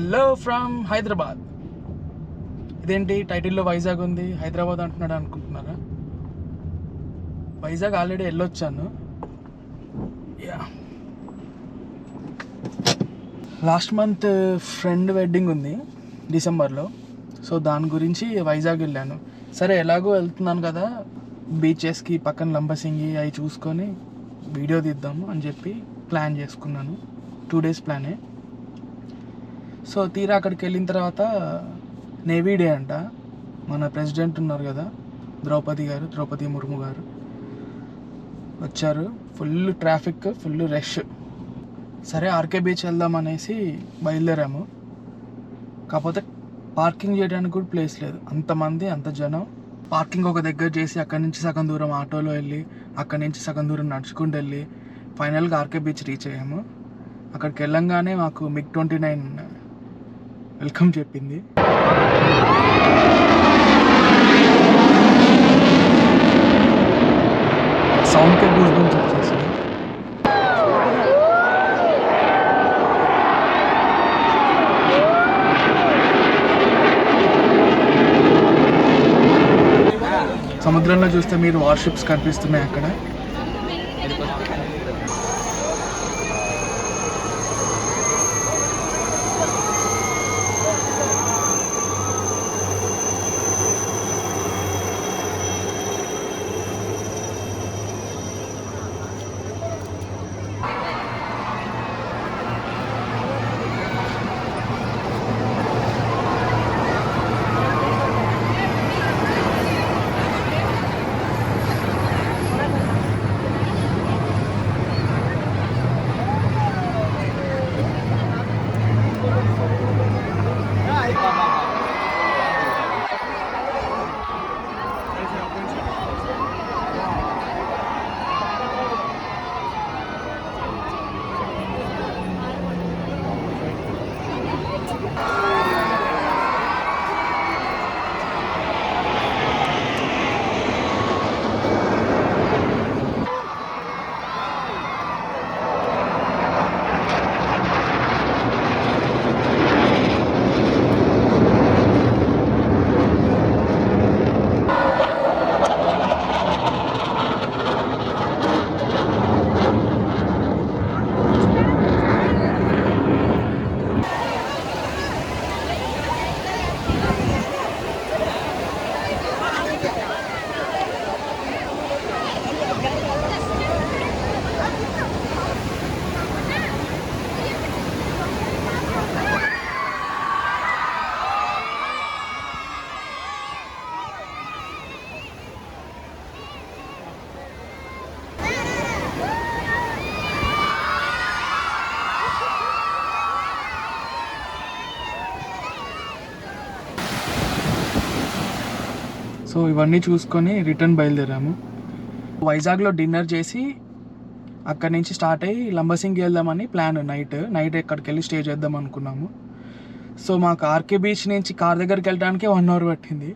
Hello from Hyderabad. ఇదేంటి టైటిల్లో వైజాగ్ ఉంది, హైదరాబాద్ అంటున్నాడు అనుకుంటున్నారా? వైజాగ్ ఆల్రెడీ వెళ్ళొచ్చాను. లాస్ట్ మంత్ ఫ్రెండ్ వెడ్డింగ్ ఉంది డిసెంబర్లో. సో దాని గురించి వైజాగ్ వెళ్ళాను. సరే ఎలాగో వెళ్తున్నాను కదా, బీచెస్కి పక్కన లంబసింగి అవి చూసుకొని వీడియో తీద్దాము అని చెప్పి ప్లాన్ చేసుకున్నాను. 2 days ప్లానే. సో తీరా అక్కడికి వెళ్ళిన తర్వాత నేవీ డే అంట. మన ప్రెసిడెంట్ ఉన్నారు కదా, ద్రౌపది ముర్ము గారు వచ్చారు. Full traffic, full rush. సరే ఆర్కే బీచ్ వెళ్దాం అనేసి బయలుదేరాము. కాకపోతే పార్కింగ్ చేయడానికి కూడా ప్లేస్ లేదు, అంతమంది అంత జనం. పార్కింగ్ ఒక దగ్గర చేసి అక్కడి నుంచి సగం దూరం ఆటోలో వెళ్ళి, అక్కడి నుంచి సగం దూరం నడుచుకుంటూ వెళ్ళి ఫైనల్గా ఆర్కే బీచ్ రీచ్ అయ్యాము. అక్కడికి వెళ్ళంగానే మాకు MiG-29 వెల్కమ్ చెప్పింది. సౌండ్కే గూస్ బంప్స్ వచ్చేసి. సముద్రంలో చూస్తే మీరు వార్షిప్స్ కనిపిస్తున్నాయి అక్కడ. సో ఇవన్నీ చూసుకొని రిటర్న్ బయలుదేరాము. వైజాగ్లో డిన్నర్ చేసి అక్కడి నుంచి స్టార్ట్ అయ్యి లంబసింగి వెళ్దామని ప్లాన్. నైట్ ఎక్కడికి వెళ్ళి స్టే చేద్దాం అనుకున్నాము. సో మాకు ఆర్కే బీచ్ నుంచి కార్ దగ్గరికి వెళ్ళడానికి 1 hour పట్టింది.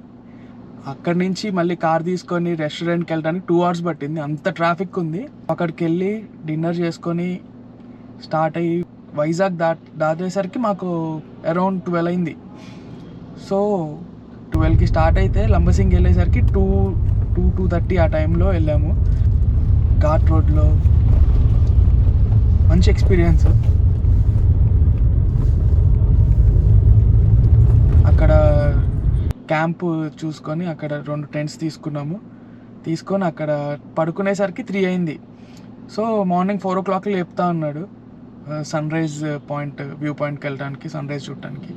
అక్కడి నుంచి మళ్ళీ కార్ తీసుకొని రెస్టారెంట్కి వెళ్ళడానికి 2 hours పట్టింది. అంత ట్రాఫిక్ ఉంది. అక్కడికి వెళ్ళి డిన్నర్ చేసుకొని స్టార్ట్ అయ్యి వైజాగ్ దాటేసరికి మాకు అరౌండ్ 12 అయింది. సో 12కి స్టార్ట్ అయితే లంబసింగి వెళ్ళేసరికి 2:30 ఆ టైంలో వెళ్ళాము. ఘాట్ రోడ్లో మంచి ఎక్స్పీరియన్స్. అక్కడ క్యాంపు చూసుకొని అక్కడ 2 టెంట్స్ తీసుకొని అక్కడ పడుకునేసరికి 3 అయింది. సో మార్నింగ్ 4 o'clock లేపుతా ఉన్నాడు సన్ రైజ్ వ్యూ పాయింట్కి వెళ్ళడానికి, సన్ రైజ్ చూడటానికి.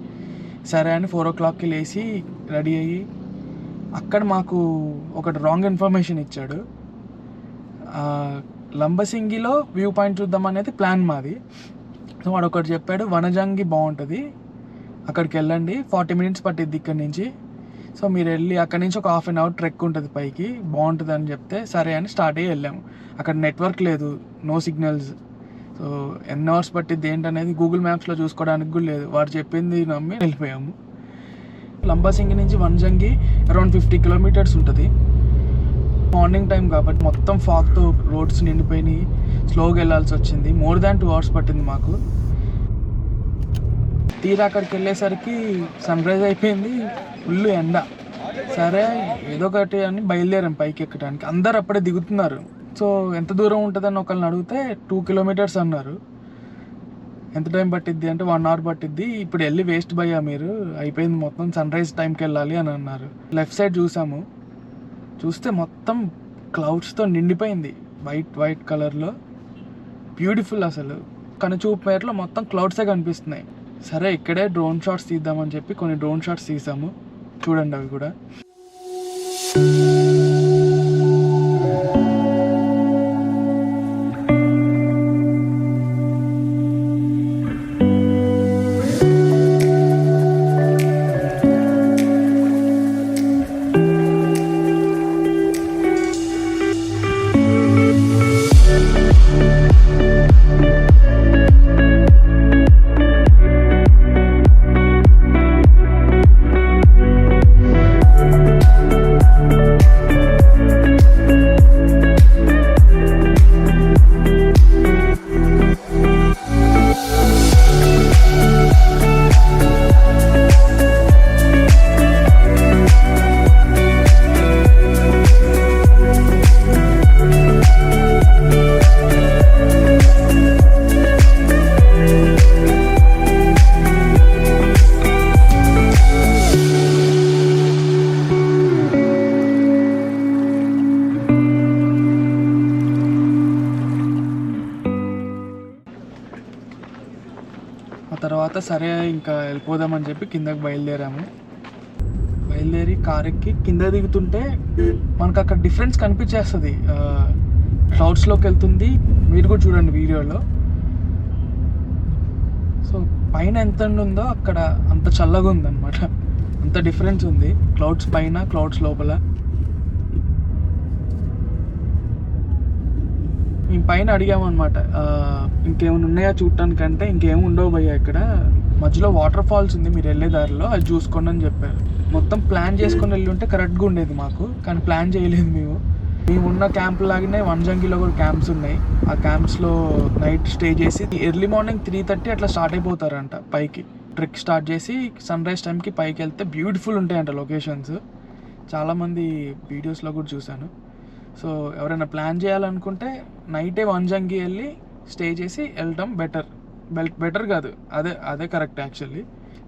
సరే అని 4 o'clockకి లేచి రెడీ అయ్యి, అక్కడ మాకు ఒకటి రాంగ్ ఇన్ఫర్మేషన్ ఇచ్చాడు. లంబసింగిలో వ్యూ పాయింట్ చూద్దాం అనేది ప్లాన్ మాది. సో వాడు ఒకటి చెప్పాడు, వనజంగి బాగుంటుంది, అక్కడికి వెళ్ళండి, 40 minutes పట్టిద్ది ఇక్కడ నుంచి. సో మీరు వెళ్ళి అక్కడి నుంచి ఒక 1/2 hour ట్రెక్ ఉంటుంది పైకి, బాగుంటుంది అని చెప్తే సరే అని స్టార్ట్ అయ్యి వెళ్ళాము. అక్కడ నెట్వర్క్ లేదు, నో సిగ్నల్స్. సో ఎన్ని అవర్స్ పట్టిద్ది ఏంటనేది గూగుల్ మ్యాప్స్లో చూసుకోవడానికి కూడా లేదు. వాడు చెప్పింది నమ్మి వెళ్ళిపోయాము. లంబసింగి నుంచి వనజంగి అరౌండ్ 50 kilometers ఉంటుంది. మార్నింగ్ టైం కాబట్టి మొత్తం ఫాగ్తో రోడ్స్ నిండిపోయినాయి. స్లోగా వెళ్ళాల్సి వచ్చింది. మోర్ దాన్ 2 hours పట్టింది మాకు. తీరా అక్కడికి వెళ్ళేసరికి సన్ రైజ్ అయిపోయింది, ఫుల్ ఎండ. సరే ఏదో ఒకటి అని బయలుదేరాం పైకి ఎక్కడానికి. అందరు అప్పుడే దిగుతున్నారు. సో ఎంత దూరం ఉంటుందని ఒకళ్ళని అడిగితే 2 కిలోమీటర్స్ అన్నారు. ఎంత టైం పట్టిద్ది అంటే 1 అవర్ పట్టిద్ది, ఇప్పుడు వెళ్ళి వేస్ట్ భయ్యా మీరు, అయిపోయింది మొత్తం, సన్ రైజ్ టైంకి వెళ్ళాలి అని అన్నారు. లెఫ్ట్ సైడ్ చూసాము, చూస్తే మొత్తం క్లౌడ్స్తో నిండిపోయింది, వైట్ కలర్లో, బ్యూటిఫుల్. అసలు కనుచూపు మేరలో మొత్తం క్లౌడ్సే కనిపిస్తున్నాయి. సరే ఇక్కడే డ్రోన్ షాట్స్ తీద్దామని చెప్పి కొన్ని డ్రోన్ షాట్స్ తీసాము, చూడండి అవి కూడా. ఆ తర్వాత సరే ఇంకా వెళ్ళిపోదామని చెప్పి కిందకి బయలుదేరాము. బయలుదేరి కార్ ఎక్కి కింద దిగుతుంటే మనకు అక్కడ డిఫరెన్స్ కనిపించేస్తుంది, క్లౌడ్స్లోకి వెళ్తుంది. మీరు కూడా చూడండి వీడియోలో. సో పైన ఎంత ఉందో అక్కడ అంత చల్లగా ఉందన్నమాట, అంత డిఫరెన్స్ ఉంది క్లౌడ్స్ పైన, క్లౌడ్స్ లోపల. మేము పైన అడిగామన్నమాట, ఇంకేమైనా ఉన్నాయా చూడటానికంటే, ఇంకేమి ఉండవు భయ్యా ఇక్కడ, మధ్యలో వాటర్ ఫాల్స్ ఉంది మీరు వెళ్ళే దారిలో, అది చూసుకోండి అని చెప్పారు. మొత్తం ప్లాన్ చేసుకొని వెళ్ళి ఉంటే కరెక్ట్గా ఉండేది మాకు, కానీ ప్లాన్ చేయలేదు మేము ఉన్న క్యాంప్ లాగానే వంజంగిలో కూడా క్యాంప్స్ ఉన్నాయి. ఆ క్యాంప్స్లో నైట్ స్టే చేసి ఎర్లీ మార్నింగ్ 3:30 అట్లా స్టార్ట్ అయిపోతారంట పైకి. ట్రెక్ స్టార్ట్ చేసి సన్ రైజ్ టైంకి పైకి వెళ్తే బ్యూటిఫుల్ ఉంటాయంట లొకేషన్స్. చాలామంది వీడియోస్లో కూడా చూశాను. సో ఎవరైనా ప్లాన్ చేయాలనుకుంటే నైటే వంజంగి వెళ్ళి స్టే చేసి వెళ్ళటం బెటర్ కాదు, అదే కరెక్ట్ యాక్చువల్లీ.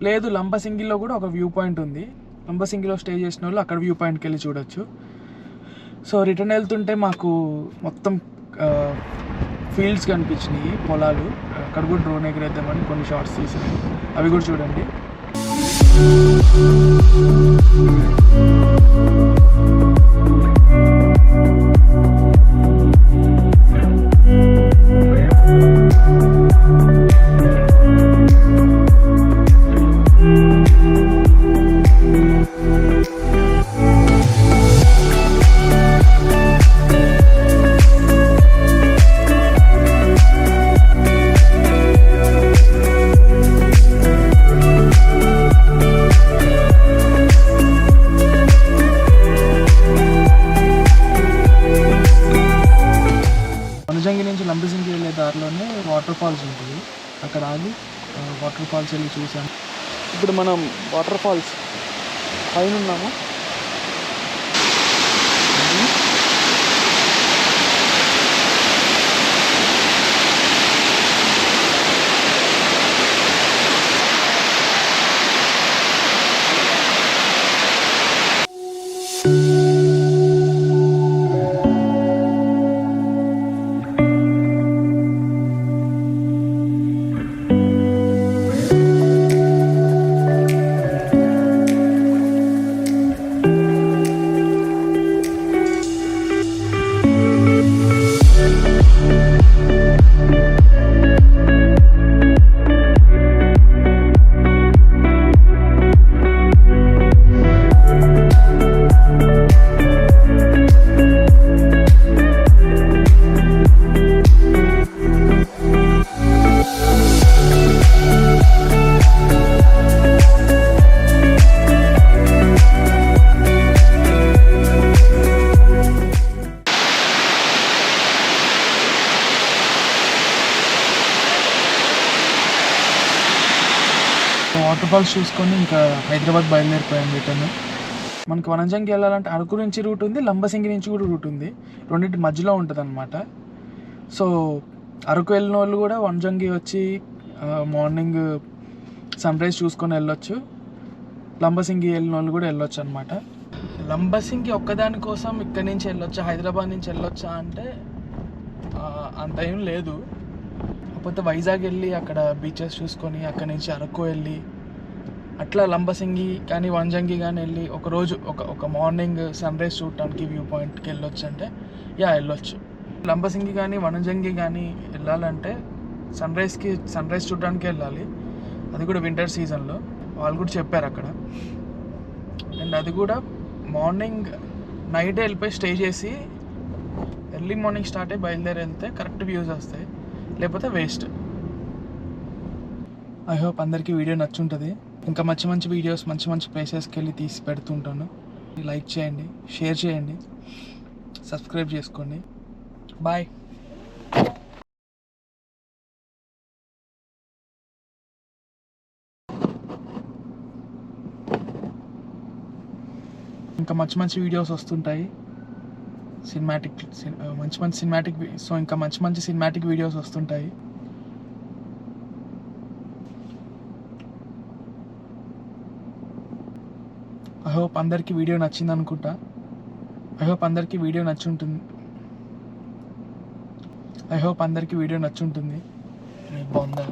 లేదు లంబసింగిలో కూడా ఒక వ్యూ పాయింట్ ఉంది, లంబసింగిలో స్టే చేసిన వాళ్ళు అక్కడ వ్యూ పాయింట్కి వెళ్ళి చూడొచ్చు. సో రిటర్న్ వెళ్తుంటే మాకు మొత్తం ఫీల్డ్స్ కనిపించినాయి, పొలాలు. అక్కడ కూడా డ్రోన్ ఎగిరేద్దామని కొన్ని షార్ట్స్ తీసాను, అవి కూడా చూడండి. వంజంగి నుంచి లంబసింగి వెళ్ళే దారిలోనే వాటర్ ఫాల్స్ ఉంటుంది, అక్కడ ఆగి వాటర్ ఫాల్స్ వెళ్ళి చూసాను. ఇప్పుడు మనం వాటర్ ఫాల్స్ పైన ఉన్నాము. వాటర్ ఫాల్స్ చూసుకొని ఇంకా హైదరాబాద్ బయలుదేరిపోయాం రిటర్న్. మనకి వనంజంగి వెళ్ళాలంటే అరకు నుంచి రూట్ ఉంది, లంబసింగి నుంచి కూడా రూట్ ఉంది, రెండింటి మధ్యలో ఉంటుంది అనమాట. సో అరకు వెళ్ళిన వాళ్ళు కూడా వనంజంగి వచ్చి మార్నింగ్ సన్ రైజ్ చూసుకొని వెళ్ళొచ్చు. లంబసింగి వెళ్ళిన వాళ్ళు కూడా వెళ్ళొచ్చు అనమాట. లంబసింగి ఒక్కదాని కోసం ఇక్కడి నుంచి వెళ్ళొచ్చా, హైదరాబాద్ నుంచి వెళ్ళొచ్చా అంటే అంత ఏం లేదు. కాకపోతే వైజాగ్ వెళ్ళి అక్కడ బీచెస్ చూసుకొని అక్కడి నుంచి అరకు వెళ్ళి అట్లా లంబసింగి కానీ వంజంగి కానీ వెళ్ళి ఒకరోజు ఒక మార్నింగ్ సన్ రైజ్ చూడటానికి వ్యూ పాయింట్కి వెళ్ళొచ్చు అంటే వెళ్ళొచ్చు. లంబసింగి కానీ వనజంగి కానీ వెళ్ళాలంటే సన్ రైజ్ చూడడానికి వెళ్ళాలి, అది కూడా వింటర్ సీజన్లో. వాళ్ళు కూడా చెప్పారు అక్కడ. అండ్ అది కూడా మార్నింగ్ నైటే వెళ్ళిపోయి స్టే చేసి ఎర్లీ మార్నింగ్ స్టార్ట్ అయ్యి బయలుదేరి వెళ్తే కరెక్ట్ వ్యూస్ వస్తాయి, లేకపోతే వేస్ట్. ఐ హోప్ అందరికీ వీడియో నచ్చుంటుంది. ఇంకా మంచి మంచి వీడియోస్ మంచి మంచి ప్లేసెస్కి వెళ్ళి తీసి పెడుతుంటాను. లైక్ చేయండి, షేర్ చేయండి, సబ్స్క్రైబ్ చేసుకోండి. బాయ్. ఇంకా మంచి మంచి వీడియోస్ వస్తుంటాయి, ఇంకా మంచి మంచి సినిమాటిక్ వీడియోస్ వస్తుంటాయి. ఐ హోప్ అందరికీ వీడియో నచ్చింది అనుకుంటా. ఐ హోప్ అందరికీ వీడియో నచ్చుంటుంది. బాగుందా?